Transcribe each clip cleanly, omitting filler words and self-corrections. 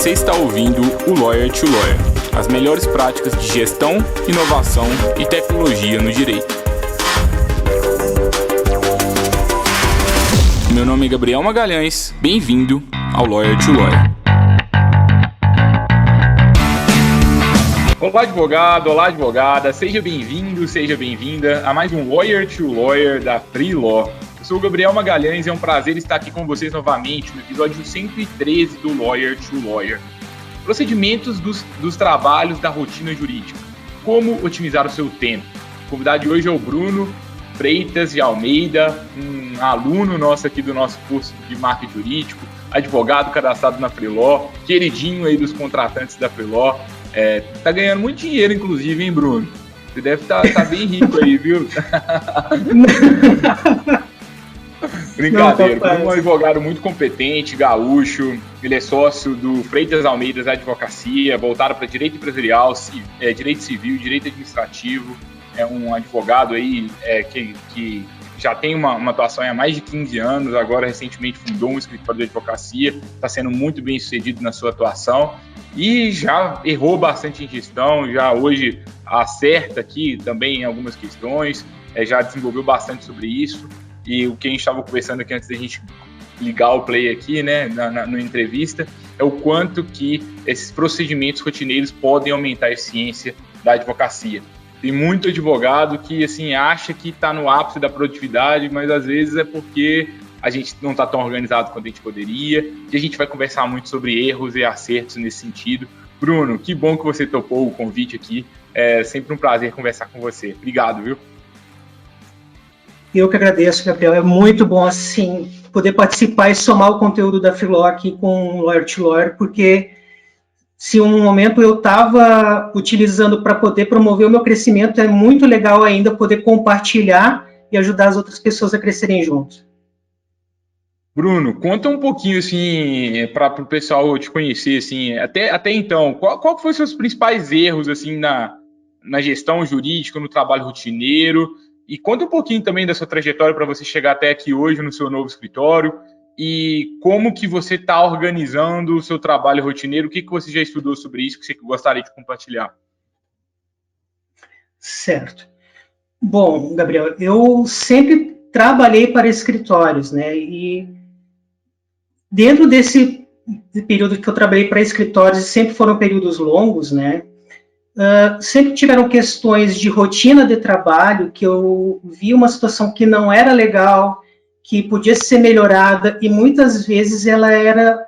Você está ouvindo o Lawyer to Lawyer, as melhores práticas de gestão, inovação e tecnologia no direito. Meu nome é Gabriel Magalhães, bem-vindo ao Lawyer to Lawyer. Olá advogado, olá advogada, seja bem-vindo, seja bem-vinda a mais um Lawyer to Lawyer da Freelaw. Eu sou o Gabriel Magalhães e é um prazer estar aqui com vocês novamente no episódio 113 do Lawyer to Lawyer. Procedimentos dos trabalhos da rotina jurídica. Como otimizar o seu tempo. O convidado de hoje é o Bruno Freitas de Almeida, um aluno nosso aqui do nosso curso de marketing jurídico, advogado cadastrado na Freelaw, queridinho aí dos contratantes da Freelaw. Tá ganhando muito dinheiro, inclusive, hein, Bruno? Você deve tá bem rico aí, viu? Brincadeira, o Bruno é um advogado muito competente, gaúcho. Ele é sócio do Freitas Almeidas Advocacia, voltado para direito empresarial, direito civil, direito administrativo. É um advogado aí que já tem uma atuação há mais de 15 anos, agora recentemente fundou um escritório de advocacia, está sendo muito bem sucedido na sua atuação e já errou bastante em gestão, já hoje acerta aqui também em algumas questões, já desenvolveu bastante sobre isso. E o que a gente estava conversando aqui antes da gente ligar o play aqui, né, na entrevista, é o quanto que esses procedimentos rotineiros podem aumentar a eficiência da advocacia. Tem muito advogado que, assim, acha que está no ápice da produtividade, mas às vezes é porque a gente não está tão organizado quanto a gente poderia, e a gente vai conversar muito sobre erros e acertos nesse sentido. Bruno, que bom que você topou o convite aqui, é sempre um prazer conversar com você. Obrigado, viu? Eu que agradeço, Gabriel. É muito bom, assim, poder participar e somar o conteúdo da Freelaw aqui com o Lawyer to Lawyer, porque se um momento eu estava utilizando para poder promover o meu crescimento, é muito legal ainda poder compartilhar e ajudar as outras pessoas a crescerem juntos. Bruno, conta um pouquinho, assim, para o pessoal te conhecer, assim, até então, qual foram os seus principais erros, assim, na gestão jurídica, no trabalho rotineiro? E conta um pouquinho também da sua trajetória para você chegar até aqui hoje no seu novo escritório e como que você está organizando o seu trabalho rotineiro, o que você já estudou sobre isso que você gostaria de compartilhar? Certo. Bom, Gabriel, eu sempre trabalhei para escritórios, né? E dentro desse período que eu trabalhei para escritórios, sempre foram períodos longos, né? Sempre tiveram questões de rotina de trabalho, que eu vi uma situação que não era legal, que podia ser melhorada, e muitas vezes ela era...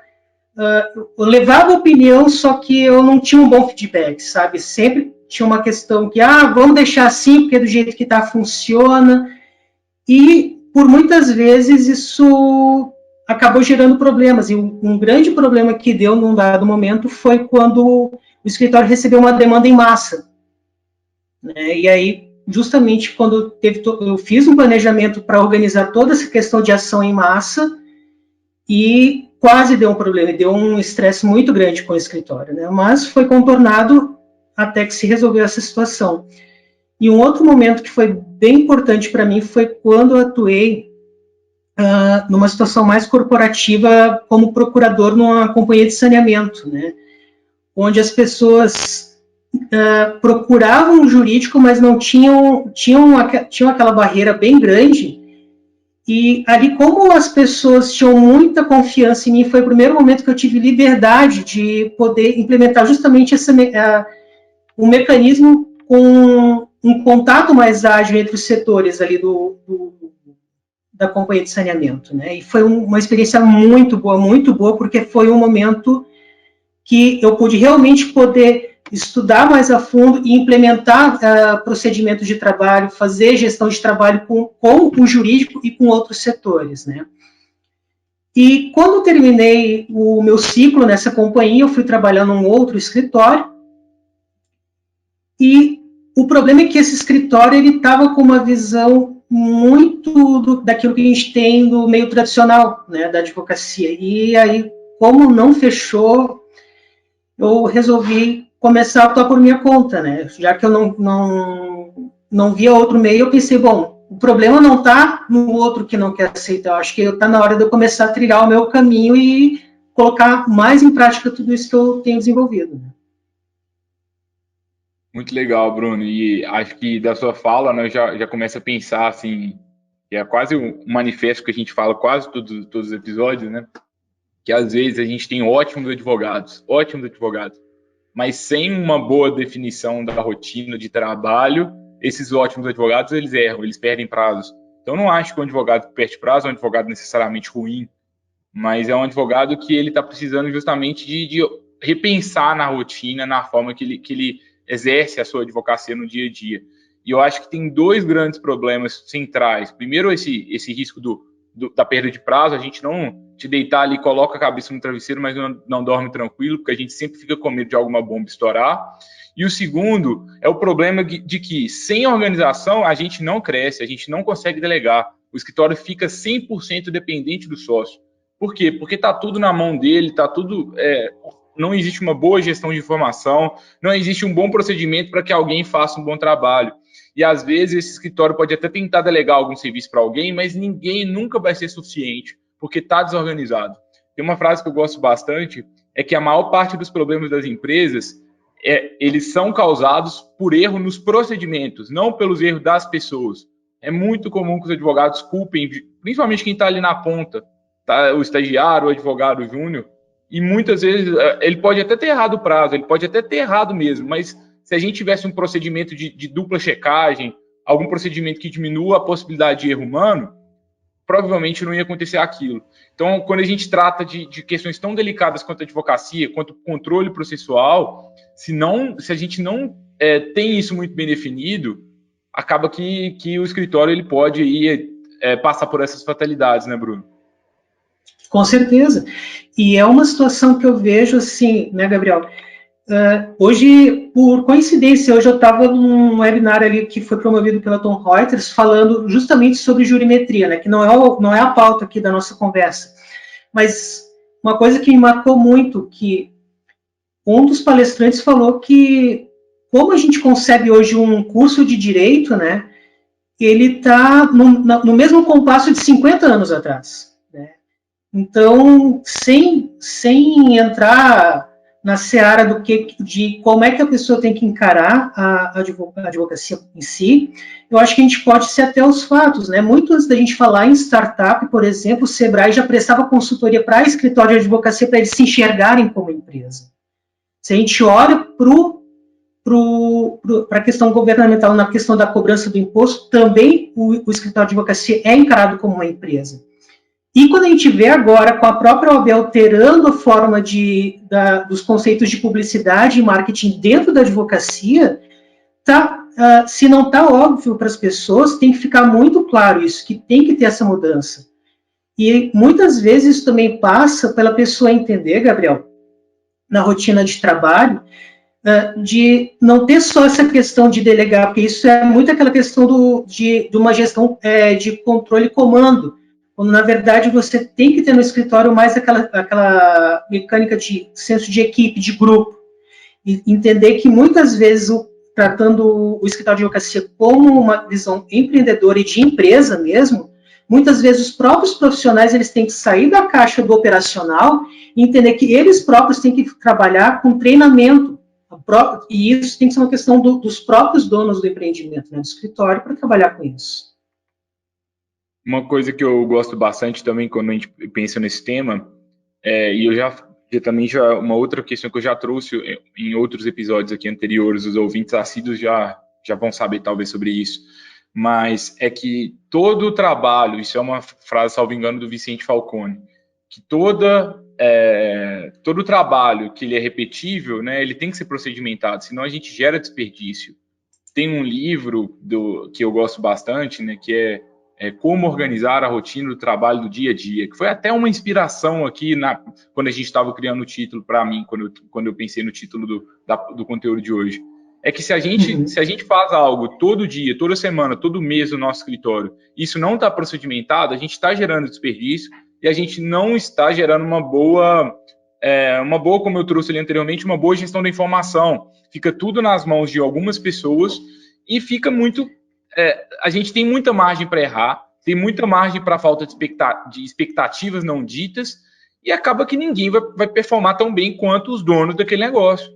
eu levava opinião, só que eu não tinha um bom feedback, sabe? Sempre tinha uma questão que, vamos deixar assim, porque do jeito que está, funciona. E, por muitas vezes, isso acabou gerando problemas. E um grande problema que deu num dado momento foi quando o escritório recebeu uma demanda em massa, né? E aí, justamente quando eu fiz um planejamento para organizar toda essa questão de ação em massa e quase deu um problema, deu um estresse muito grande com o escritório, né? Mas foi contornado até que se resolveu essa situação. E um outro momento que foi bem importante para mim foi quando eu atuei numa situação mais corporativa como procurador numa companhia de saneamento, né? Onde as pessoas procuravam um jurídico, mas não tinham aquela barreira bem grande. E ali, como as pessoas tinham muita confiança em mim, foi o primeiro momento que eu tive liberdade de poder implementar justamente um mecanismo com um contato mais ágil entre os setores ali da companhia de saneamento, né? E foi uma experiência muito boa, porque foi um momento que eu pude realmente poder estudar mais a fundo e implementar procedimentos de trabalho, fazer gestão de trabalho com o jurídico e com outros setores, né? E quando terminei o meu ciclo nessa companhia, eu fui trabalhar num outro escritório e o problema é que esse escritório ele estava com uma visão muito daquilo que a gente tem do meio tradicional, né, da advocacia. E aí, como não fechou, eu resolvi começar a atuar por minha conta, né? Já que eu não via outro meio, eu pensei, bom, o problema não está no outro que não quer aceitar, eu acho que está na hora de eu começar a trilhar o meu caminho e colocar mais em prática tudo isso que eu tenho desenvolvido. Né? Muito legal, Bruno. E acho que da sua fala, né, eu já começo a pensar assim, que é quase um manifesto que a gente fala quase todos os episódios, né? Que às vezes a gente tem ótimos advogados, mas sem uma boa definição da rotina de trabalho, esses ótimos advogados, eles erram, eles perdem prazos. Então, eu não acho que um advogado que perde prazo é um advogado necessariamente ruim, mas é um advogado que ele está precisando justamente de repensar na rotina, na forma que ele exerce a sua advocacia no dia a dia. E eu acho que tem dois grandes problemas centrais. Primeiro, esse risco da perda de prazo, a gente não te deitar ali, coloca a cabeça no travesseiro, mas não dorme tranquilo, porque a gente sempre fica com medo de alguma bomba estourar. E o segundo é o problema de que, sem organização, a gente não cresce, a gente não consegue delegar. O escritório fica 100% dependente do sócio. Por quê? Porque está tudo na mão dele, está tudo... não existe uma boa gestão de informação, não existe um bom procedimento para que alguém faça um bom trabalho. E, às vezes, esse escritório pode até tentar delegar algum serviço para alguém, mas ninguém nunca vai ser suficiente, porque está desorganizado. Tem uma frase que eu gosto bastante, é que a maior parte dos problemas das empresas, eles são causados por erro nos procedimentos, não pelos erros das pessoas. É muito comum que os advogados culpem, principalmente quem está ali na ponta, tá? O estagiário, o advogado júnior, e muitas vezes ele pode até ter errado o prazo, ele pode até ter errado mesmo, mas se a gente tivesse um procedimento de dupla checagem, algum procedimento que diminua a possibilidade de erro humano, provavelmente não ia acontecer aquilo. Então, quando a gente trata de questões tão delicadas quanto a advocacia, quanto o controle processual, se a gente não tem isso muito bem definido, acaba que o escritório ele pode passar por essas fatalidades, né, Bruno? Com certeza. E é uma situação que eu vejo assim, né, Gabriel? Hoje, por coincidência, hoje eu estava num webinar ali que foi promovido pela Thom Reuters, falando justamente sobre jurimetria, né, que não é a pauta aqui da nossa conversa. Mas uma coisa que me marcou muito, que um dos palestrantes falou que, como a gente concebe hoje um curso de direito, né, ele está no mesmo compasso de 50 anos atrás. Né? Então, sem entrar na seara de como é que a pessoa tem que encarar a advocacia em si, eu acho que a gente pode ser até os fatos, né? Muito antes da gente falar em startup, por exemplo, o Sebrae já prestava consultoria para escritório de advocacia para eles se enxergarem como empresa. Se a gente olha para a questão governamental, na questão da cobrança do imposto, também o escritório de advocacia é encarado como uma empresa. E quando a gente vê agora, com a própria OAB alterando a forma dos conceitos de publicidade e marketing dentro da advocacia, se não está óbvio para as pessoas, tem que ficar muito claro isso, que tem que ter essa mudança. E muitas vezes isso também passa pela pessoa entender, Gabriel, na rotina de trabalho, de não ter só essa questão de delegar, porque isso é muito aquela questão de uma gestão de controle e comando, quando, na verdade, você tem que ter no escritório mais aquela mecânica de senso de equipe, de grupo. E entender que, muitas vezes, tratando o escritório de advocacia como uma visão empreendedora e de empresa mesmo, muitas vezes os próprios profissionais eles têm que sair da caixa do operacional e entender que eles próprios têm que trabalhar com treinamento. E isso tem que ser uma questão dos próprios donos do empreendimento, né, do escritório, para trabalhar com isso. Uma coisa que eu gosto bastante também quando a gente pensa nesse tema, e eu também uma outra questão que eu já trouxe em outros episódios aqui anteriores, os ouvintes assíduos já vão saber talvez sobre isso, mas é que todo o trabalho, isso é uma frase, salvo engano, do Vicente Falcone, que todo o trabalho que ele é repetível, né, ele tem que ser procedimentado, senão a gente gera desperdício. Tem um livro que eu gosto bastante, né, que é Como Organizar a Rotina do Trabalho do Dia a Dia, que foi até uma inspiração aqui quando a gente estava criando o título para mim, quando eu pensei no título do conteúdo de hoje. É que se a gente faz algo todo dia, toda semana, todo mês no nosso escritório, isso não está procedimentado, a gente está gerando desperdício e a gente não está gerando uma boa, como eu trouxe ali anteriormente, uma boa gestão da informação. Fica tudo nas mãos de algumas pessoas e fica muito... a gente tem muita margem para errar, tem muita margem para falta de expectativas não ditas e acaba que ninguém vai performar tão bem quanto os donos daquele negócio.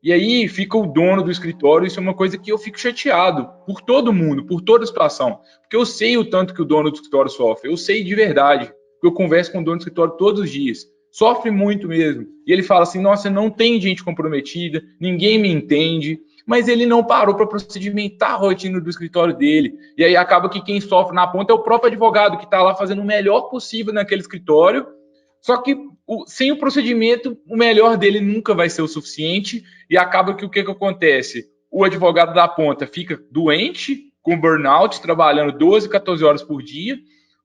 E aí fica o dono do escritório, isso é uma coisa que eu fico chateado por todo mundo, por toda a situação. Porque eu sei o tanto que o dono do escritório sofre, eu sei de verdade. Eu converso com o dono do escritório todos os dias. Sofre muito mesmo. E ele fala assim, nossa, não tem gente comprometida, ninguém me entende. Mas ele não parou para procedimentar a rotina do escritório dele. E aí acaba que quem sofre na ponta é o próprio advogado, que está lá fazendo o melhor possível naquele escritório. Só que sem o procedimento, o melhor dele nunca vai ser o suficiente e acaba que o que acontece? O advogado da ponta fica doente, com burnout, trabalhando 12, 14 horas por dia,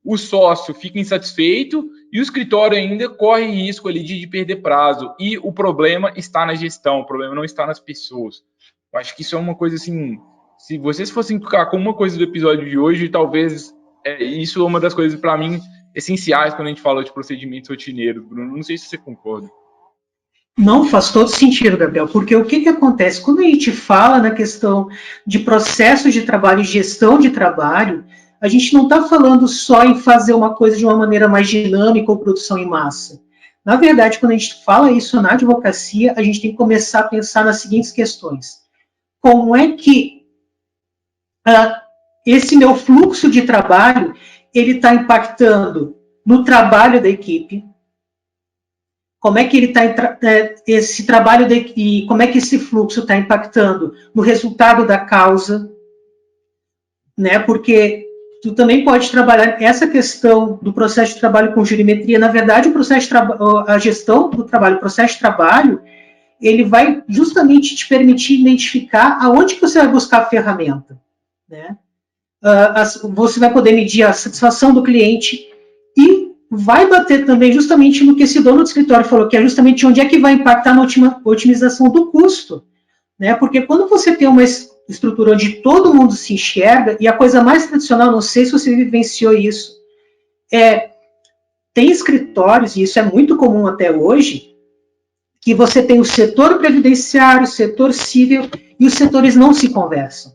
o sócio fica insatisfeito e o escritório ainda corre risco ali de perder prazo. E o problema está na gestão, o problema não está nas pessoas. Eu acho que isso é uma coisa assim, se vocês fossem tocar com uma coisa do episódio de hoje, talvez isso é uma das coisas para mim essenciais quando a gente fala de procedimentos rotineiros, Bruno. Não sei se você concorda. Não, faz todo sentido, Gabriel, porque o que acontece? Quando a gente fala na questão de processos de trabalho e gestão de trabalho, a gente não está falando só em fazer uma coisa de uma maneira mais dinâmica ou produção em massa. Na verdade, quando a gente fala isso na advocacia, a gente tem que começar a pensar nas seguintes questões. Como é que esse meu fluxo de trabalho ele está impactando no trabalho da equipe? Como é que ele está esse trabalho e como é que esse fluxo está impactando no resultado da causa, né? Porque tu também pode trabalhar essa questão do processo de trabalho com jurimetria. Na verdade, a gestão do trabalho, o processo de trabalho, ele vai justamente te permitir identificar aonde que você vai buscar a ferramenta, né? Você vai poder medir a satisfação do cliente e vai bater também justamente no que esse dono do escritório falou, que é justamente onde é que vai impactar na otimização do custo, né? Porque quando você tem uma estrutura onde todo mundo se enxerga, e a coisa mais tradicional, não sei se você vivenciou isso, tem escritórios, e isso é muito comum até hoje, que você tem o setor previdenciário, o setor civil, e os setores não se conversam,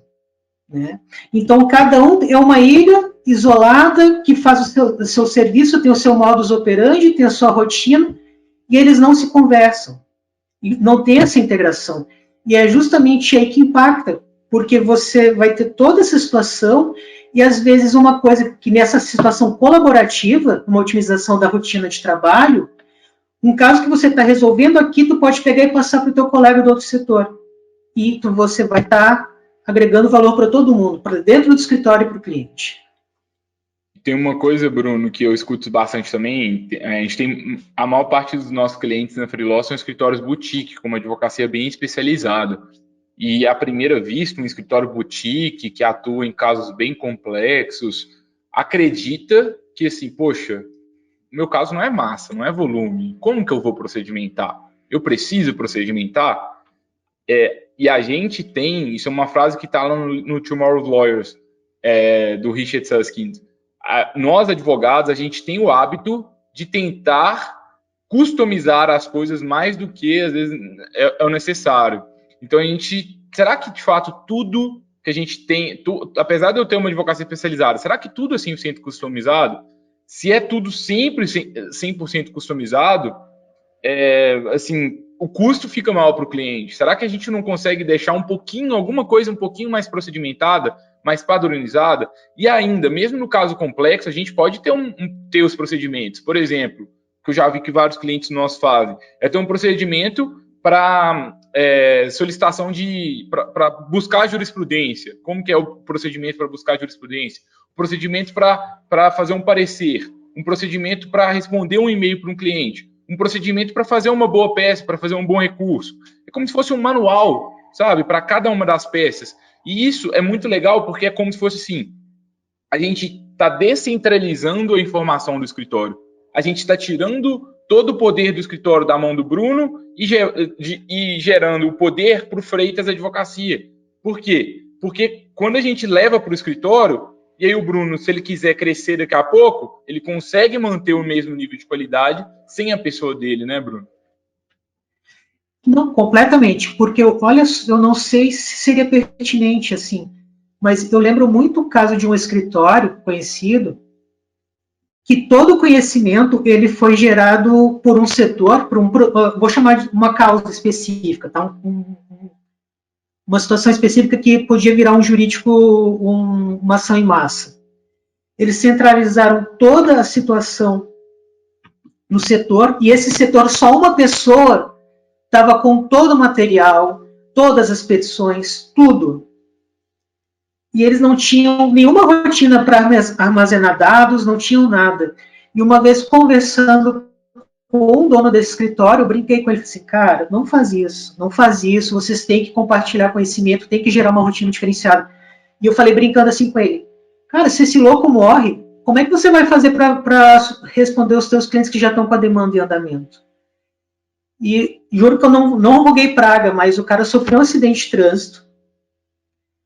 né? Então, cada um é uma ilha isolada que faz o seu serviço, tem o seu modus operandi, tem a sua rotina, e eles não se conversam. E não tem essa integração. E é justamente aí que impacta, porque você vai ter toda essa situação, e às vezes uma coisa que nessa situação colaborativa, uma otimização da rotina de trabalho, um caso que você está resolvendo aqui, tu pode pegar e passar para o teu colega do outro setor. E você vai estar agregando valor para todo mundo, para dentro do escritório e para o cliente. Tem uma coisa, Bruno, que eu escuto bastante também. A gente tem a maior parte dos nossos clientes na Freeló são escritórios boutique, com uma advocacia bem especializada. E à primeira vista, um escritório boutique que atua em casos bem complexos, acredita que assim, poxa, o meu caso não é massa, não é volume. Como que eu vou procedimentar? Eu preciso procedimentar? E a gente tem, isso é uma frase que está lá no Tomorrow's Lawyers, do Richard Susskind. Nós, advogados, a gente tem o hábito de tentar customizar as coisas mais do que, às vezes, é o necessário. Então, será que, de fato, tudo que a gente tem, apesar de eu ter uma advocacia especializada, será que tudo é 100% customizado? Se é tudo sempre 100% customizado, assim, o custo fica maior para o cliente. Será que a gente não consegue deixar alguma coisa um pouquinho mais procedimentada, mais padronizada? E ainda, mesmo no caso complexo, a gente pode ter os procedimentos. Por exemplo, que eu já vi que vários clientes nossos fazem, ter um procedimento para solicitação para buscar jurisprudência. Como que é o procedimento para buscar jurisprudência? O procedimento para fazer um parecer, um procedimento para responder um e-mail para um cliente, um procedimento para fazer uma boa peça, para fazer um bom recurso. É como se fosse um manual, sabe, para cada uma das peças. E isso é muito legal porque é como se fosse assim, a gente está descentralizando a informação do escritório. A gente está tirando todo o poder do escritório da mão do Bruno e gerando o poder para o Freitas Advocacia. Por quê? Porque quando a gente leva para o escritório, e aí o Bruno, se ele quiser crescer daqui a pouco, ele consegue manter o mesmo nível de qualidade sem a pessoa dele, né, Bruno? Não, completamente, porque olha, eu não sei se seria pertinente assim, mas eu lembro muito o caso de um escritório conhecido que todo conhecimento ele foi gerado por um setor, vou chamar de uma causa específica, tá? Uma situação específica que podia virar um jurídico, uma ação em massa. Eles centralizaram toda a situação no setor, e esse setor, só uma pessoa estava com todo o material, todas as petições, tudo. E eles não tinham nenhuma rotina para armazenar dados, não tinham nada. E uma vez conversando com o dono desse escritório, eu brinquei com ele, assim, cara, não faz isso, vocês têm que compartilhar conhecimento, tem que gerar uma rotina diferenciada. E eu falei brincando assim com ele, cara, se esse louco morre, como é que você vai fazer para responder os seus clientes que já estão com a demanda em andamento? E juro que eu não roguei praga, mas o cara sofreu um acidente de trânsito,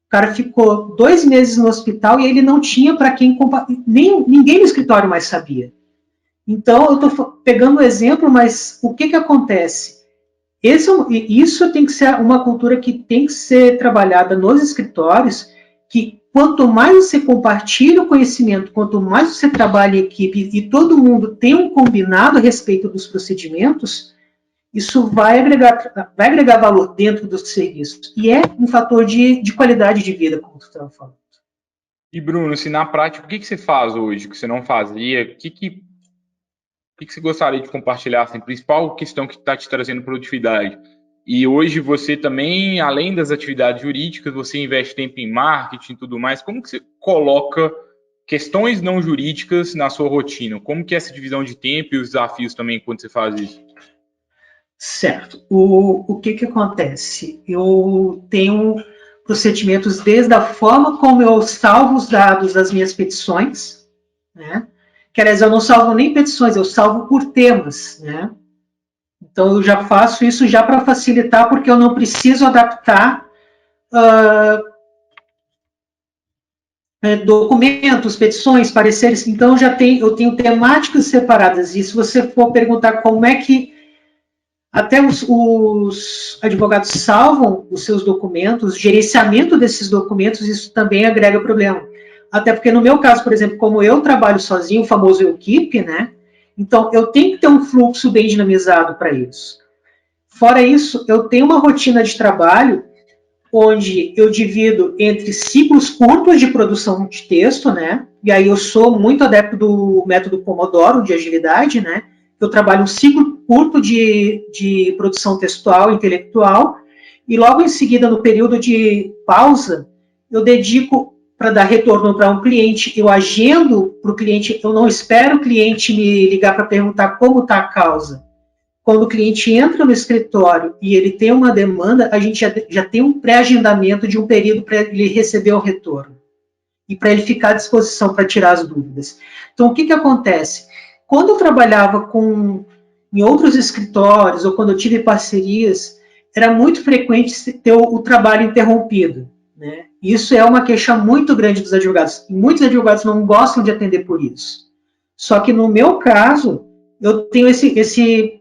o cara ficou 2 meses no hospital e ele não tinha para quem compartilhar, ninguém no escritório mais sabia. Então, eu estou pegando um exemplo, mas o que acontece? Isso tem que ser uma cultura que tem que ser trabalhada nos escritórios, que quanto mais você compartilha o conhecimento, quanto mais você trabalha em equipe e todo mundo tem um combinado a respeito dos procedimentos, isso vai agregar valor dentro dos serviços. E é um fator de qualidade de vida, como tu estava falando. E, Bruno, se na prática, o que você faz hoje que você não fazia? O que você gostaria de compartilhar? Assim, principal questão que está te trazendo produtividade. E hoje você também, além das atividades jurídicas, você investe tempo em marketing e tudo mais. Como que você coloca questões não jurídicas na sua rotina? Como que é essa divisão de tempo e os desafios também quando você faz isso? Certo. O que acontece? Eu tenho procedimentos desde a forma como eu salvo os dados das minhas petições, né? Que, aliás, eu não salvo nem petições, eu salvo por temas, né? Então, eu já faço isso já para facilitar, porque eu não preciso adaptar documentos, petições, pareceres. Então, eu tenho temáticas separadas. E se você for perguntar como é que até os advogados salvam os seus documentos, o gerenciamento desses documentos, isso também agrega problema. Até porque, no meu caso, por exemplo, como eu trabalho sozinho, o famoso equipe, né? Então, eu tenho que ter um fluxo bem dinamizado para isso. Fora isso, eu tenho uma rotina de trabalho onde eu divido entre ciclos curtos de produção de texto, né? E aí eu sou muito adepto do método Pomodoro, de agilidade, né? Eu trabalho um ciclo curto de produção textual, intelectual, e logo em seguida, no período de pausa, eu dedico para dar retorno para um cliente, eu agendo para o cliente, eu não espero o cliente me ligar para perguntar como está a causa. Quando o cliente entra no escritório e ele tem uma demanda, a gente já tem um pré-agendamento de um período para ele receber o retorno e para ele ficar à disposição para tirar as dúvidas. Então, o que acontece? Quando eu trabalhava em outros escritórios ou quando eu tive parcerias, era muito frequente ter o trabalho interrompido, né? Isso é uma queixa muito grande dos advogados. Muitos advogados não gostam de atender por isso. Só que no meu caso, eu tenho esse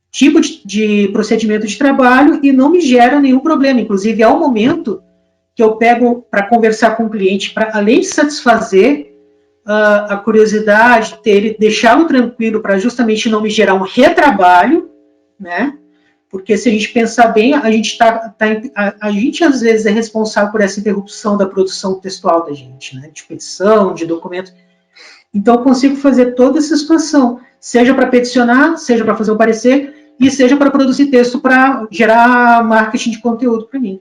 tipo de procedimento de trabalho e não me gera nenhum problema. Inclusive, é o momento que eu pego para conversar com o cliente, para além de satisfazer a curiosidade, deixá-lo tranquilo para justamente não me gerar um retrabalho, né? Porque se a gente pensar bem, a gente às vezes é responsável por essa interrupção da produção textual da gente, né? De petição, de documento. Então, eu consigo fazer toda essa situação, seja para peticionar, seja para fazer o parecer, e seja para produzir texto para gerar marketing de conteúdo para mim.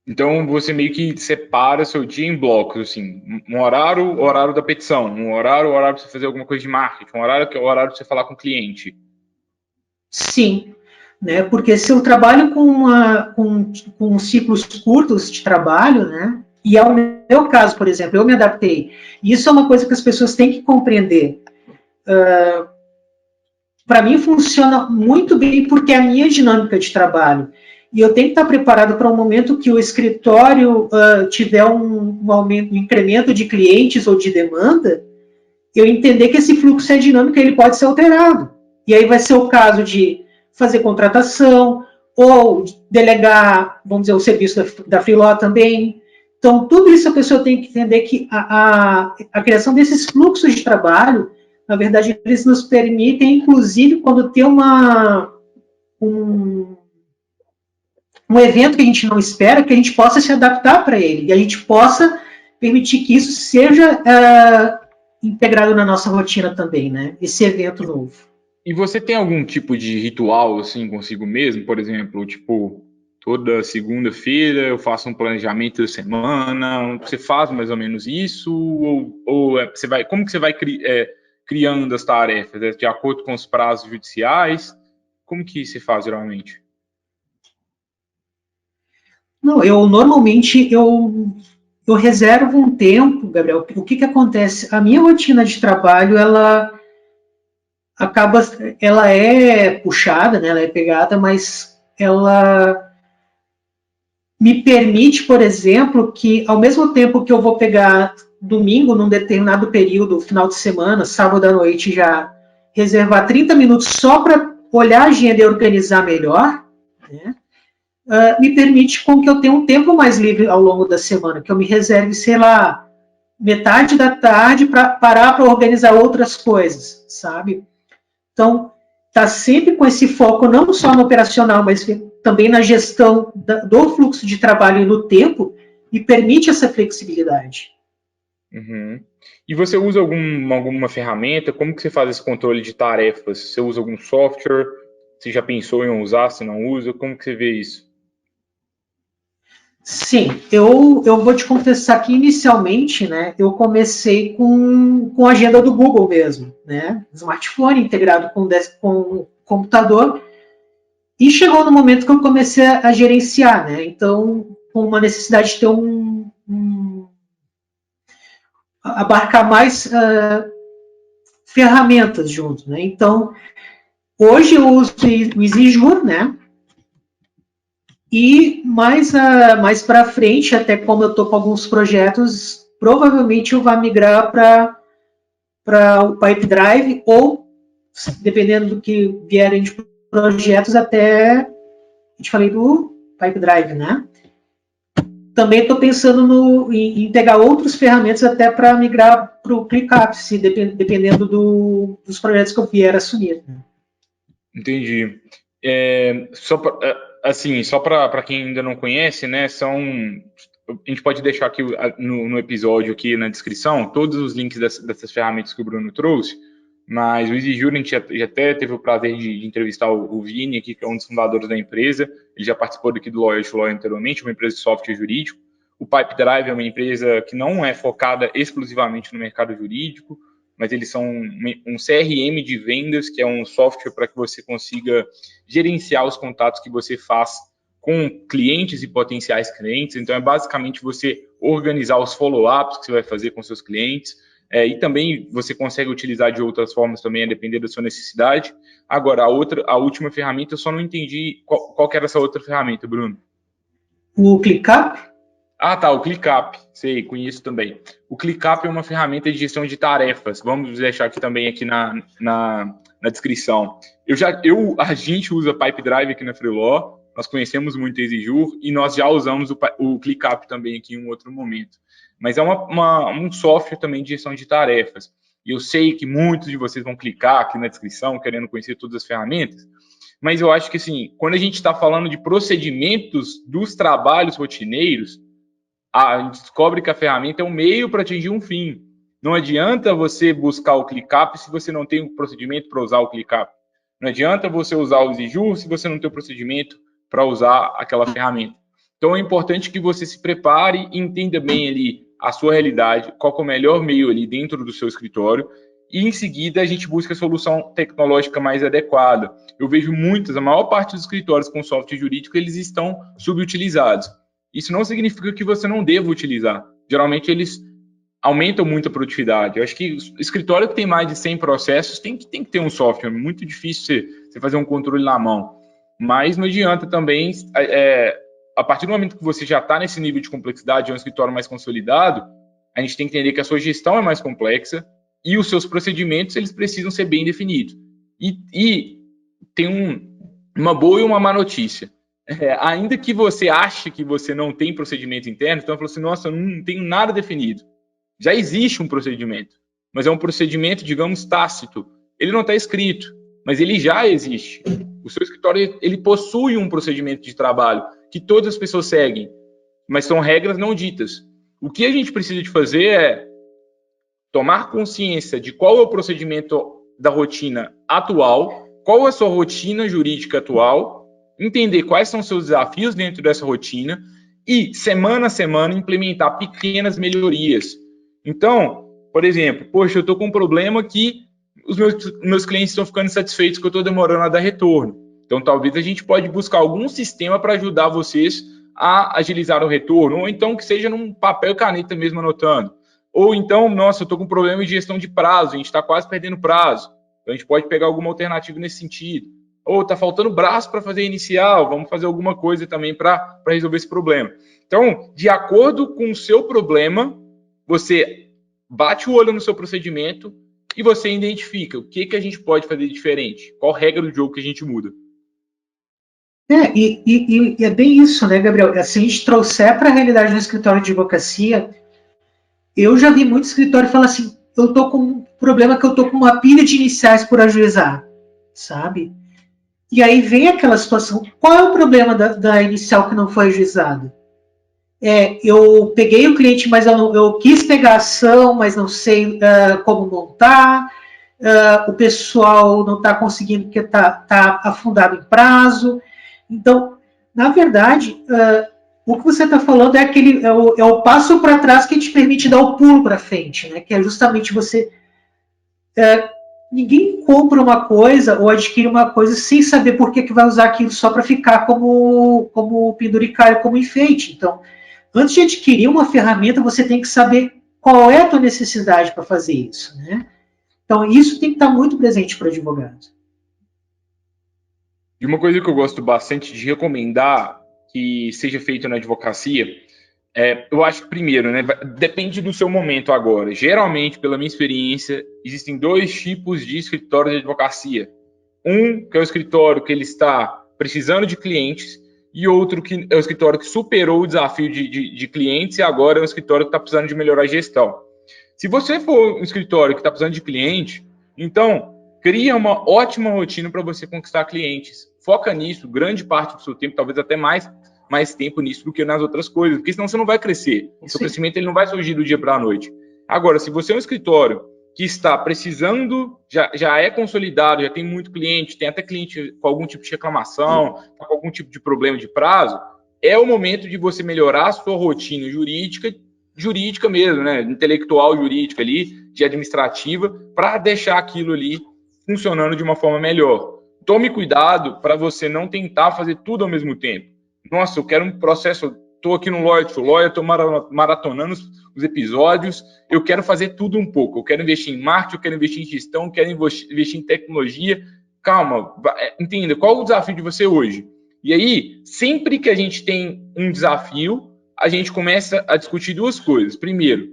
Então, você meio que separa seu dia em blocos, assim, um horário, o horário da petição, um horário, o horário para você fazer alguma coisa de marketing, um horário que é o horário para você falar com o cliente. Sim, né? Porque se eu trabalho com ciclos curtos de trabalho, né? E é o meu caso, por exemplo, eu me adaptei. E isso é uma coisa que as pessoas têm que compreender. Para mim funciona muito bem porque é a minha dinâmica de trabalho. E eu tenho que estar preparado para um momento que o escritório tiver um aumento, um incremento de clientes ou de demanda, eu entender que esse fluxo é dinâmico e ele pode ser alterado. E aí vai ser o caso de fazer contratação ou delegar, vamos dizer, o serviço da Freeló também. Então, tudo isso a pessoa tem que entender que a criação desses fluxos de trabalho, na verdade, eles nos permitem, inclusive, quando tem um evento que a gente não espera, que a gente possa se adaptar para ele, e a gente possa permitir que isso seja integrado na nossa rotina também, né? Esse evento novo. E você tem algum tipo de ritual, assim, consigo mesmo? Por exemplo, tipo, toda segunda-feira eu faço um planejamento da semana. Você faz mais ou menos isso? Ou você vai, como que você vai criando as tarefas? É de acordo com os prazos judiciais? Como que se faz geralmente? Não, eu reservo um tempo, Gabriel. O que acontece? A minha rotina de trabalho, ela é puxada, né? Ela é pegada, mas ela me permite, por exemplo, que ao mesmo tempo que eu vou pegar domingo, num determinado período, final de semana, sábado à noite, já reservar 30 minutos só para olhar a agenda e organizar melhor, né? Me permite com que eu tenha um tempo mais livre ao longo da semana, que eu me reserve, sei lá, metade da tarde para parar para organizar outras coisas, sabe? Então, está sempre com esse foco não só no operacional, mas também na gestão do fluxo de trabalho e no tempo, e permite essa flexibilidade. Uhum. E você usa alguma ferramenta? Como que você faz esse controle de tarefas? Você usa algum software? Você já pensou em usar, se não usa? Como que você vê isso? Sim, eu vou te confessar que inicialmente, né, eu comecei com a agenda do Google mesmo, né, smartphone integrado com computador, e chegou no momento que eu comecei a gerenciar, né, então com uma necessidade de ter abarcar mais ferramentas junto, né, então hoje eu uso o EasyJur, né, e mais para frente, até como eu estou com alguns projetos, provavelmente eu vou migrar para o Pipedrive ou, dependendo do que vierem de projetos, até, a gente falei do Pipedrive, né? Também estou pensando em pegar outras ferramentas até para migrar para o ClickUp, dependendo dos projetos que eu vier assumir. Entendi. Só para quem ainda não conhece, né, a gente pode deixar aqui no episódio, aqui na descrição, todos os links dessas ferramentas que o Bruno trouxe, mas o EasyJur, a gente já até teve o prazer de entrevistar o Vini aqui, que é um dos fundadores da empresa, ele já participou aqui do Lawyer to Lawyer anteriormente, uma empresa de software jurídico. O Pipedrive é uma empresa que não é focada exclusivamente no mercado jurídico, mas eles são um CRM de vendas, que é um software para que você consiga gerenciar os contatos que você faz com clientes e potenciais clientes. Então, é basicamente você organizar os follow-ups que você vai fazer com seus clientes, e também você consegue utilizar de outras formas também, a depender da sua necessidade. Agora, a última ferramenta, eu só não entendi qual que era essa outra ferramenta, Bruno. O ClickUp? Ah, tá, o ClickUp, sei, conheço também. O ClickUp é uma ferramenta de gestão de tarefas. Vamos deixar aqui também na descrição. A gente usa Pipedrive aqui na Freeló, nós conhecemos muito a EasyJur e nós já usamos o ClickUp também aqui em um outro momento. Mas é um software também de gestão de tarefas. E eu sei que muitos de vocês vão clicar aqui na descrição, querendo conhecer todas as ferramentas, mas eu acho que, assim, quando a gente está falando de procedimentos dos trabalhos rotineiros, a gente descobre que a ferramenta é um meio para atingir um fim. Não adianta você buscar o ClickUp se você não tem um procedimento para usar o ClickUp. Não adianta você usar o EasyJur se você não tem o procedimento para usar aquela ferramenta. Então é importante que você se prepare e entenda bem ali a sua realidade, qual é o melhor meio ali dentro do seu escritório, e em seguida a gente busca a solução tecnológica mais adequada. Eu vejo a maior parte dos escritórios com software jurídico, eles estão subutilizados. Isso não significa que você não deva utilizar. Geralmente eles aumentam muito a produtividade. Eu acho que o escritório que tem mais de 100 processos tem que ter um software. É muito difícil você fazer um controle na mão. Mas não adianta também, a partir do momento que você já está nesse nível de complexidade, é um escritório mais consolidado, a gente tem que entender que a sua gestão é mais complexa e os seus procedimentos eles precisam ser bem definidos. E tem uma boa e uma má notícia. ainda que você ache que você não tem procedimento interno, então falou assim, nossa, eu não tenho nada definido. Já existe um procedimento, mas é um procedimento, digamos, tácito. Ele não está escrito, mas ele já existe. O seu escritório, ele possui um procedimento de trabalho que todas as pessoas seguem, mas são regras não ditas. O que a gente precisa de fazer é tomar consciência de qual é o procedimento da rotina atual, qual é a sua rotina jurídica atual, entender quais são os seus desafios dentro dessa rotina e, semana a semana, implementar pequenas melhorias. Então, por exemplo, poxa, eu estou com um problema que os meus clientes estão ficando insatisfeitos que eu estou demorando a dar retorno. Então, talvez a gente pode buscar algum sistema para ajudar vocês a agilizar o retorno, ou então que seja num papel e caneta mesmo anotando. Ou então, nossa, eu estou com um problema de gestão de prazo, a gente está quase perdendo prazo. Então, a gente pode pegar alguma alternativa nesse sentido. Ou está faltando braço para fazer inicial, vamos fazer alguma coisa também para resolver esse problema. Então, de acordo com o seu problema, você bate o olho no seu procedimento e você identifica o que a gente pode fazer de diferente, qual regra do jogo que a gente muda. E é bem isso, né, Gabriel? Se a gente trouxer para a realidade do escritório de advocacia, eu já vi muito escritório falar assim, eu tô com um problema que eu tô com uma pilha de iniciais por ajuizar, sabe? E aí vem aquela situação, qual é o problema da inicial que não foi ajuizada? Eu peguei o cliente, mas eu quis pegar a ação, mas não sei como montar, o pessoal não está conseguindo porque está afundado em prazo. Então, na verdade, o que você está falando é o passo para trás que te permite dar o pulo para frente, né? Que é justamente você... ninguém compra uma coisa ou adquire uma coisa sem saber por que vai usar aquilo só para ficar como penduricalho, como enfeite. Então, antes de adquirir uma ferramenta, você tem que saber qual é a tua necessidade para fazer isso, né? Então, isso tem que estar muito presente para o advogado. E uma coisa que eu gosto bastante de recomendar que seja feito na advocacia, eu acho que primeiro, né, depende do seu momento agora. Geralmente, pela minha experiência, existem dois tipos de escritório de advocacia. Um, que é o escritório que ele está precisando de clientes, e outro que é o escritório que superou o desafio de clientes e agora é um escritório que está precisando de melhorar a gestão. Se você for um escritório que está precisando de cliente, então cria uma ótima rotina para você conquistar clientes. Foca nisso, grande parte do seu tempo, talvez até mais tempo nisso do que nas outras coisas, porque senão você não vai crescer. O seu crescimento ele não vai surgir do dia para a noite. Agora, se você é um escritório que está precisando, já é consolidado, já tem muito cliente, tem até cliente com algum tipo de reclamação, com algum tipo de problema de prazo, é o momento de você melhorar a sua rotina jurídica mesmo, né? Intelectual jurídica ali, de administrativa, para deixar aquilo ali funcionando de uma forma melhor. Tome cuidado para você não tentar fazer tudo ao mesmo tempo. Nossa, eu quero um processo, estou aqui no Lawyer to Lawyer, estou maratonando os episódios, eu quero fazer tudo um pouco. Eu quero investir em marketing, eu quero investir em gestão, eu quero investir em tecnologia. Calma, entenda, qual o desafio de você hoje? E aí, sempre que a gente tem um desafio, a gente começa a discutir duas coisas. Primeiro,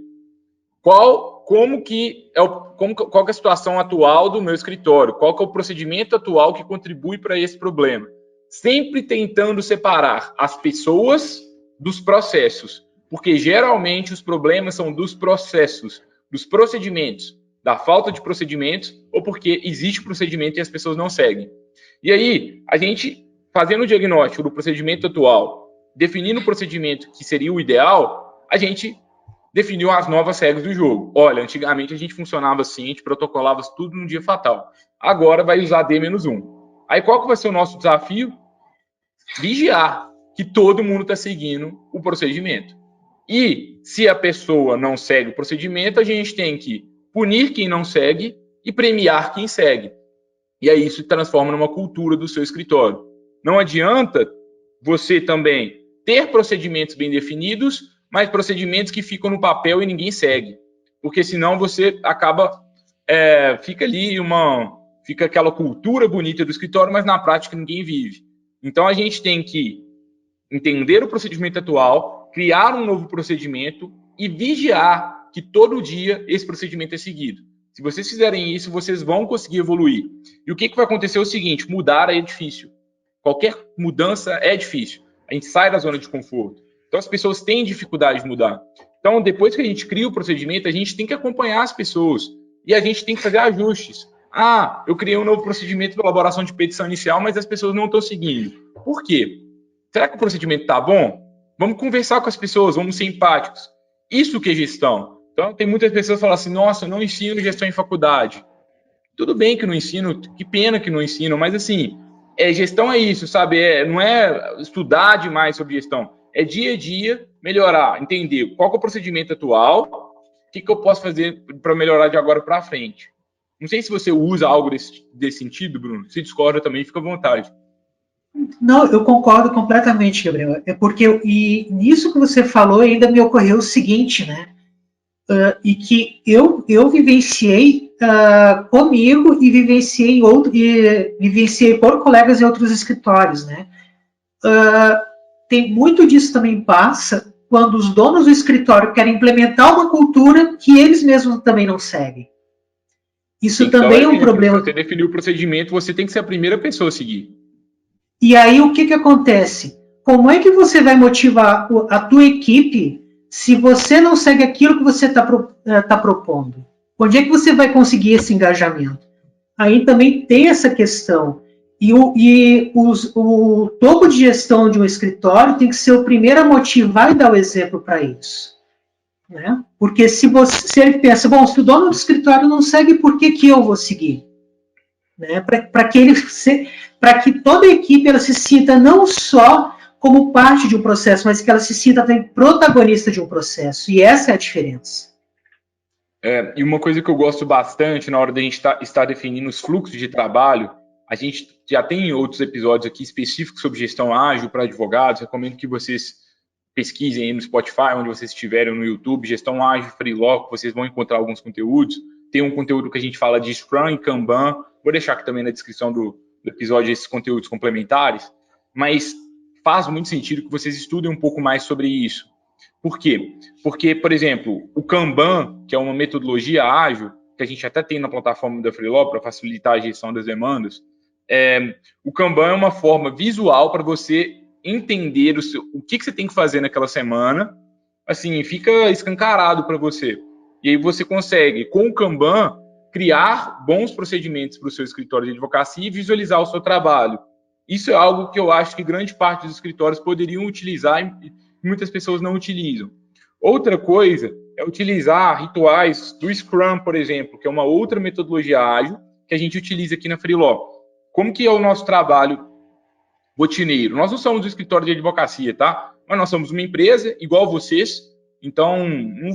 qual que é a situação atual do meu escritório? Qual que é o procedimento atual que contribui para esse problema? Sempre tentando separar as pessoas dos processos, porque geralmente os problemas são dos processos, dos procedimentos, da falta de procedimentos, ou porque existe procedimento e as pessoas não seguem. E aí, a gente, fazendo o diagnóstico do procedimento atual, definindo o procedimento que seria o ideal, a gente definiu as novas regras do jogo. Olha, antigamente a gente funcionava assim, a gente protocolava tudo num dia fatal. Agora vai usar D-1. Aí qual que vai ser o nosso desafio? Vigiar que todo mundo está seguindo o procedimento. E se a pessoa não segue o procedimento, a gente tem que punir quem não segue e premiar quem segue. E aí isso se transforma numa cultura do seu escritório. Não adianta você também ter procedimentos bem definidos, mas procedimentos que ficam no papel e ninguém segue. Porque senão você acaba... fica aquela cultura bonita do escritório, mas na prática ninguém vive. Então, a gente tem que entender o procedimento atual, criar um novo procedimento e vigiar que todo dia esse procedimento é seguido. Se vocês fizerem isso, vocês vão conseguir evoluir. E o que vai acontecer é o seguinte, mudar é difícil. qualquer mudança é difícil. A gente sai da zona de conforto. Então, as pessoas têm dificuldade de mudar. Então, depois que a gente cria o procedimento, a gente tem que acompanhar as pessoas e a gente tem que fazer ajustes. Eu criei um novo procedimento de elaboração de petição inicial, mas as pessoas não estão seguindo. Por quê? Será que o procedimento está bom? Vamos conversar com as pessoas, vamos ser empáticos. Isso que é gestão. Então, tem muitas pessoas que falam assim, nossa, eu não ensino gestão em faculdade. Tudo bem que não ensino, que pena que não ensino, mas assim, gestão é isso, sabe? Não é estudar demais sobre gestão. É dia a dia melhorar, entender qual é o procedimento atual, o que eu posso fazer para melhorar de agora para frente. Não sei se você usa algo desse sentido, Bruno. Se discorda também, fica à vontade. Não, eu concordo completamente, Gabriel. É porque, e nisso que você falou, ainda me ocorreu o seguinte, né? E que eu vivenciei comigo e vivenciei por colegas em outros escritórios, né? Tem muito disso também passa quando os donos do escritório querem implementar uma cultura que eles mesmos também não seguem. Isso também é um problema. Se você definiu o procedimento, você tem que ser a primeira pessoa a seguir. E aí o que acontece? Como é que você vai motivar a tua equipe se você não segue aquilo que você tá propondo? Onde é que você vai conseguir esse engajamento? Aí também tem essa questão. E o topo de gestão de um escritório tem que ser o primeiro a motivar e dar o exemplo para isso. Né? Porque se ele pensa, bom, se o dono do escritório não segue, por que eu vou seguir? Né? Para que toda a equipe ela se sinta não só como parte de um processo, mas que ela se sinta também protagonista de um processo. E essa é a diferença. E uma coisa que eu gosto bastante na hora da gente estar definindo os fluxos de trabalho, a gente já tem outros episódios aqui específicos sobre gestão ágil para advogados. Recomendo que vocês pesquisem aí no Spotify, onde vocês estiverem, no YouTube, gestão ágil, Freeló, vocês vão encontrar alguns conteúdos. Tem um conteúdo que a gente fala de Scrum e Kanban. Vou deixar aqui também na descrição do episódio esses conteúdos complementares. Mas faz muito sentido que vocês estudem um pouco mais sobre isso. Por quê? Porque, por exemplo, o Kanban, que é uma metodologia ágil, que a gente até tem na plataforma da Freeló para facilitar a gestão das demandas, o Kanban é uma forma visual para você entender o que você tem que fazer naquela semana, assim, fica escancarado para você. E aí você consegue, com o Kanban, criar bons procedimentos para o seu escritório de advocacia e visualizar o seu trabalho. Isso é algo que eu acho que grande parte dos escritórios poderiam utilizar e muitas pessoas não utilizam. Outra coisa é utilizar rituais do Scrum, por exemplo, que é uma outra metodologia ágil que a gente utiliza aqui na Freeló. Como que é o nosso trabalho rotineiro? Nós não somos um escritório de advocacia, tá? Mas nós somos uma empresa igual vocês, então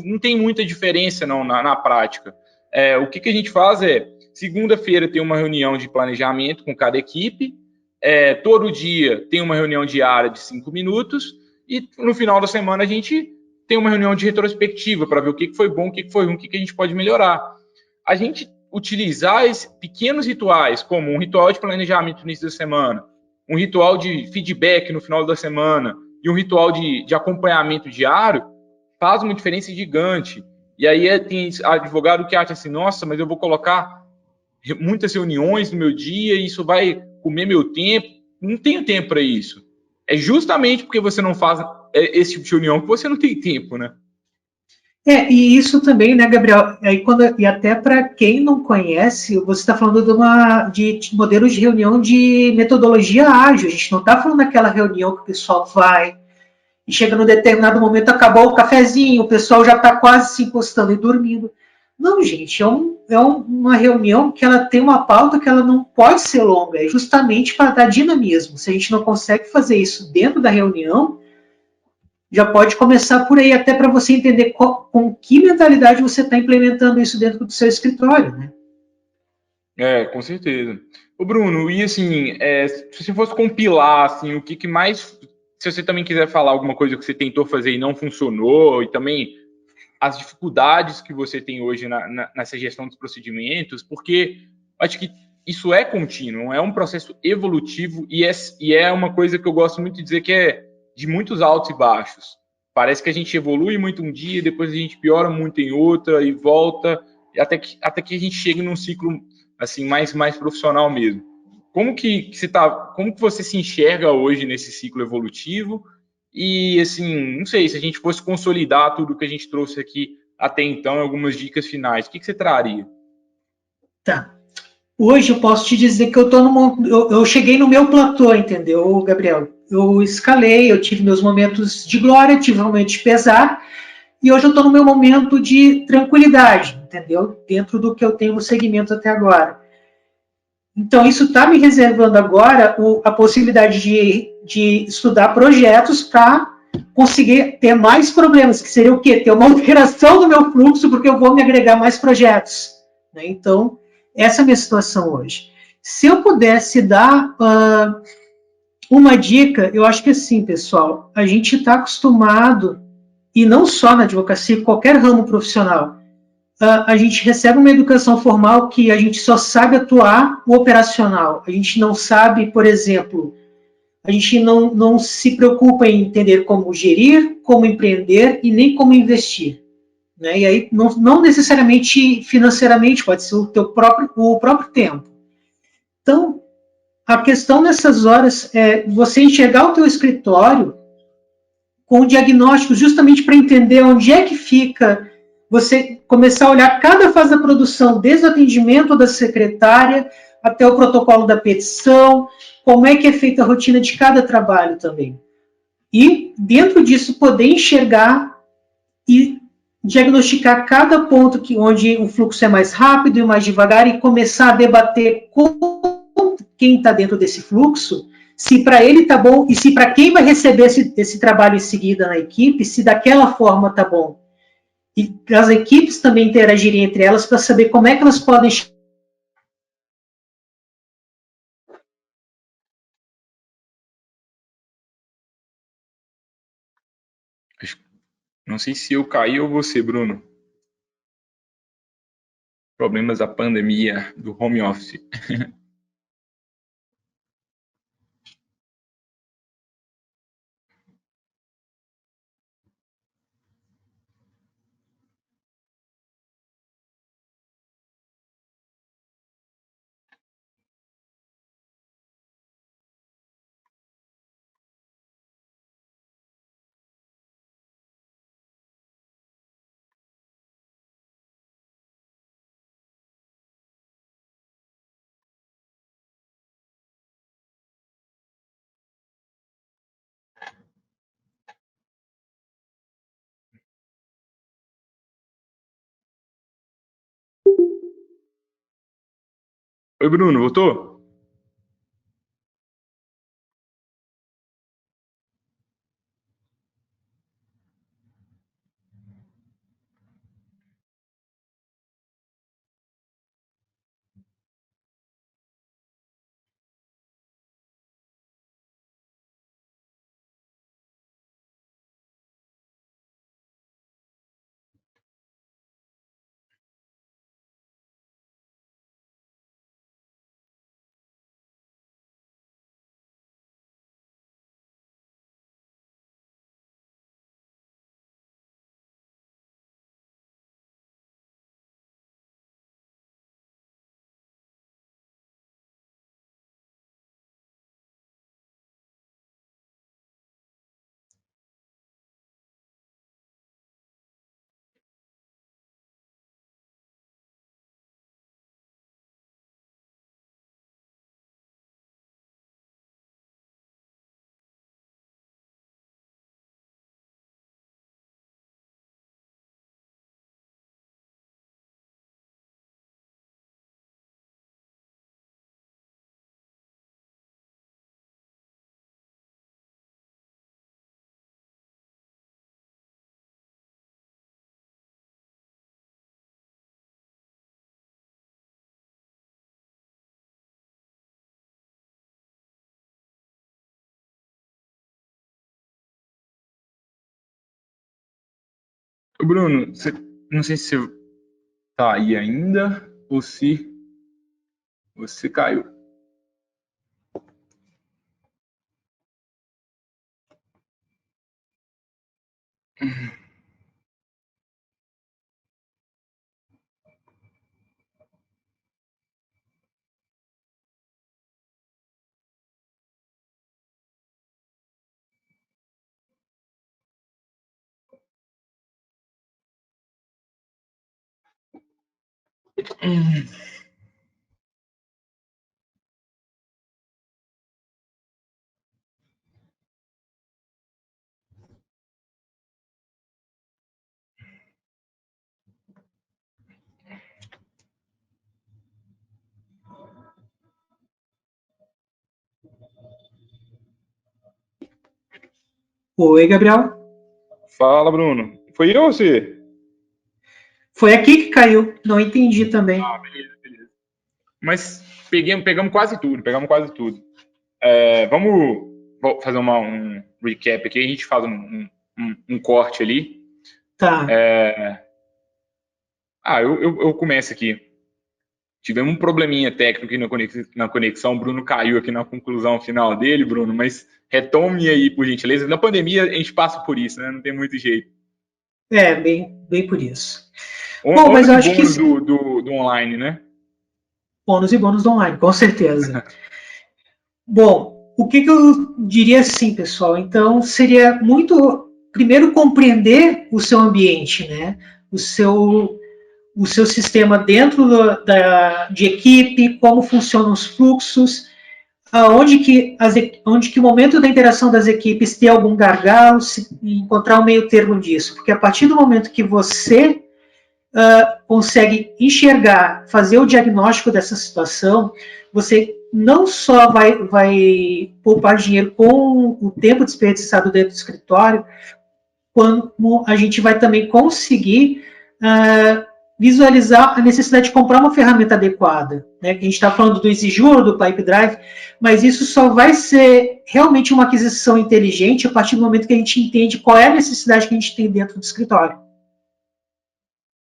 não tem muita diferença não, na prática. O que a gente faz segunda-feira tem uma reunião de planejamento com cada equipe, todo dia tem uma reunião diária de 5 minutos e no final da semana a gente tem uma reunião de retrospectiva para ver o que foi bom, o que foi ruim, o que a gente pode melhorar. A gente utilizar esses pequenos rituais, como um ritual de planejamento no início da semana, um ritual de feedback no final da semana e um ritual de acompanhamento diário, faz uma diferença gigante. E aí tem advogado que acha assim, nossa, mas eu vou colocar muitas reuniões no meu dia e isso vai comer meu tempo. Não tenho tempo para isso. É justamente porque você não faz esse tipo de reunião que você não tem tempo, né? E isso também, né, Gabriel? E até para quem não conhece, você está falando de modelos de reunião de metodologia ágil. A gente não está falando daquela reunião que o pessoal vai e chega num determinado momento, acabou o cafezinho, o pessoal já está quase se encostando e dormindo. Não, gente, é uma reunião que ela tem uma pauta que ela não pode ser longa, é justamente para dar dinamismo. Se a gente não consegue fazer isso dentro da reunião, já pode começar por aí, até para você entender com que mentalidade você está implementando isso dentro do seu escritório, né? Com certeza. Ô Bruno, e assim, se você fosse compilar, assim, o que mais... Se você também quiser falar alguma coisa que você tentou fazer e não funcionou, e também as dificuldades que você tem hoje nessa gestão dos procedimentos, porque acho que isso é contínuo, é um processo evolutivo e é uma coisa que eu gosto muito de dizer que é de muitos altos e baixos. Parece que a gente evolui muito um dia, depois a gente piora muito em outra e volta, até que a gente chegue num ciclo assim, mais profissional mesmo. como que você se enxerga hoje nesse ciclo evolutivo? E assim, não sei, se a gente fosse consolidar tudo que a gente trouxe aqui até então, algumas dicas finais, o que você traria? Tá. Hoje eu posso te dizer que eu cheguei no meu platô, entendeu, Gabriel? Eu escalei, eu tive meus momentos de glória, tive momentos de pesar, e hoje eu estou no meu momento de tranquilidade, entendeu? Dentro do que eu tenho no segmento até agora. Então, isso está me reservando agora a possibilidade de estudar projetos para conseguir ter mais problemas, que seria o quê? Ter uma alteração do meu fluxo, porque eu vou me agregar mais projetos. Né? Então, essa é a minha situação hoje. Se eu pudesse dar uma dica, eu acho que assim, pessoal, a gente está acostumado, e não só na advocacia, qualquer ramo profissional, a gente recebe uma educação formal que a gente só sabe atuar o operacional. A gente não sabe, por exemplo, a gente não se preocupa em entender como gerir, como empreender e nem como investir. Né? E aí, não necessariamente financeiramente, pode ser o próprio tempo. Então, a questão nessas horas é você enxergar o teu escritório com diagnósticos justamente para entender onde é que fica, você começar a olhar cada fase da produção, desde o atendimento da secretária até o protocolo da petição, como é que é feita a rotina de cada trabalho também. E, dentro disso, poder enxergar e diagnosticar cada ponto onde o fluxo é mais rápido e mais devagar e começar a debater com quem está dentro desse fluxo, se para ele está bom e se para quem vai receber esse trabalho em seguida na equipe, se daquela forma está bom. E as equipes também interagirem entre elas para saber como é que elas podem. Não sei se eu caí ou você, Bruno. Problemas da pandemia, do home office. Oi, Bruno, voltou? Ô, Bruno, não sei se você tá aí ainda ou se você caiu. Oi, Gabriel. Fala, Bruno. Foi eu ou você? Foi aqui que caiu. Não entendi também. Beleza. Mas pegamos quase tudo, vamos fazer um recap aqui, a gente faz um corte ali. Tá. Eu começo aqui. Tivemos um probleminha técnico aqui na conexão. O Bruno caiu aqui na conclusão final dele, Bruno, mas retome aí, por gentileza. Na pandemia, a gente passa por isso, né? Não tem muito jeito. Bem por isso. Bom, mas eu acho que do online, né? Ônus e bônus do online, com certeza. Bom, o que eu diria assim, pessoal? Então, seria muito, primeiro, compreender o seu ambiente, né? O seu sistema dentro de equipe, como funcionam os fluxos, onde que o momento da interação das equipes tem algum gargalo, encontrar um meio termo disso. Porque a partir do momento que você consegue enxergar, fazer o diagnóstico dessa situação, você não só vai poupar dinheiro com o tempo desperdiçado dentro do escritório, como a gente vai também conseguir visualizar a necessidade de comprar uma ferramenta adequada. Né? A gente está falando do EasyJur, do Pipedrive, mas isso só vai ser realmente uma aquisição inteligente a partir do momento que a gente entende qual é a necessidade que a gente tem dentro do escritório.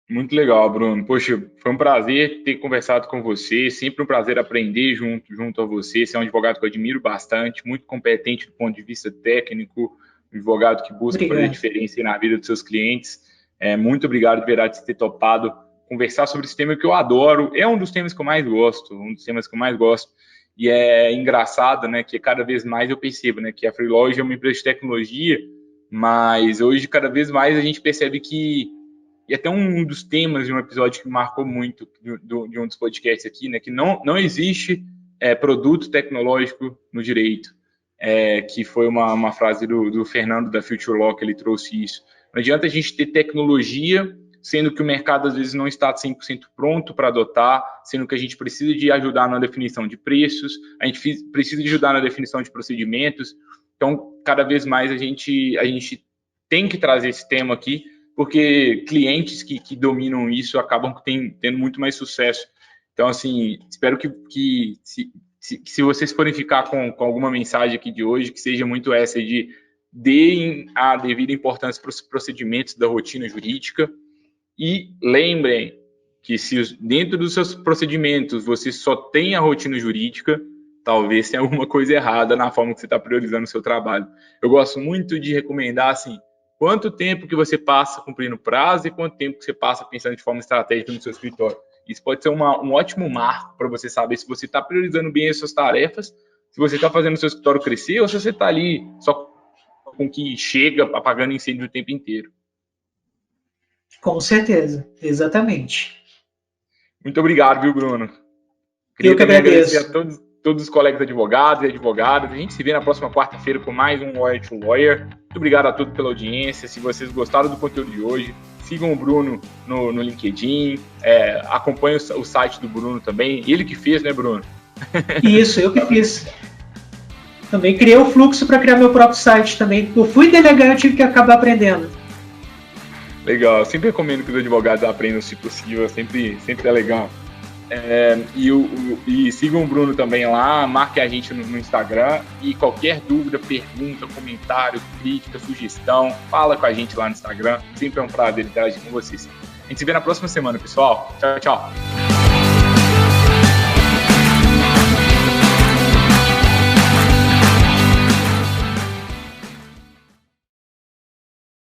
Muito legal, Bruno. Poxa, foi um prazer ter conversado com você, sempre um prazer aprender junto a você. Você é um advogado que eu admiro bastante, muito competente do ponto de vista técnico, um advogado que busca fazer diferença na vida dos seus clientes. Muito obrigado de verdade por ter topado conversar sobre esse tema que eu adoro. É um dos temas que eu mais gosto, E é engraçado, né, que cada vez mais eu percebo, né, que a Freelog é uma empresa de tecnologia, mas hoje cada vez mais a gente percebe que, e até um dos temas de um episódio que marcou muito de um dos podcasts aqui, né, que não existe produto tecnológico no direito, que foi uma frase do Fernando da Future Law, que ele trouxe isso. Não adianta a gente ter tecnologia, sendo que o mercado às vezes não está 100% pronto para adotar, sendo que a gente precisa de ajudar na definição de preços, a gente precisa de ajudar na definição de procedimentos. Então, cada vez mais a gente tem que trazer esse tema aqui, porque clientes que dominam isso acabam tendo muito mais sucesso. Então, assim, espero que se vocês forem ficar com alguma mensagem aqui de hoje, que seja muito essa de deem a devida importância para os procedimentos da rotina jurídica e lembrem que se dentro dos seus procedimentos você só tem a rotina jurídica, talvez tenha alguma coisa errada na forma que você está priorizando o seu trabalho. Eu gosto muito de recomendar, assim, quanto tempo que você passa cumprindo prazo e quanto tempo que você passa pensando de forma estratégica no seu escritório. Isso pode ser um ótimo marco para você saber se você está priorizando bem as suas tarefas, se você está fazendo o seu escritório crescer ou se você está ali só com que chega apagando incêndio o tempo inteiro. Com certeza, exatamente. Muito obrigado, viu, Bruno? Eu que agradeço. Agradecer a todos os colegas advogados e advogadas. A gente se vê na próxima quarta-feira com mais um Lawyer to Lawyer. Muito obrigado a todos pela audiência. Se vocês gostaram do conteúdo de hoje, sigam o Bruno no LinkedIn, acompanhem o site do Bruno também. Ele que fez, né, Bruno? Isso, eu que fiz. Também criei o fluxo para criar meu próprio site também. Eu fui delegar, eu tive que acabar aprendendo. Legal, eu sempre recomendo que os advogados aprendam, se possível, sempre é legal. E sigam o Bruno também lá, marque a gente no Instagram e qualquer dúvida, pergunta, comentário, crítica, sugestão, fala com a gente lá no Instagram. Sempre é um prazer interagir com vocês. A gente se vê na próxima semana, pessoal. Tchau, tchau.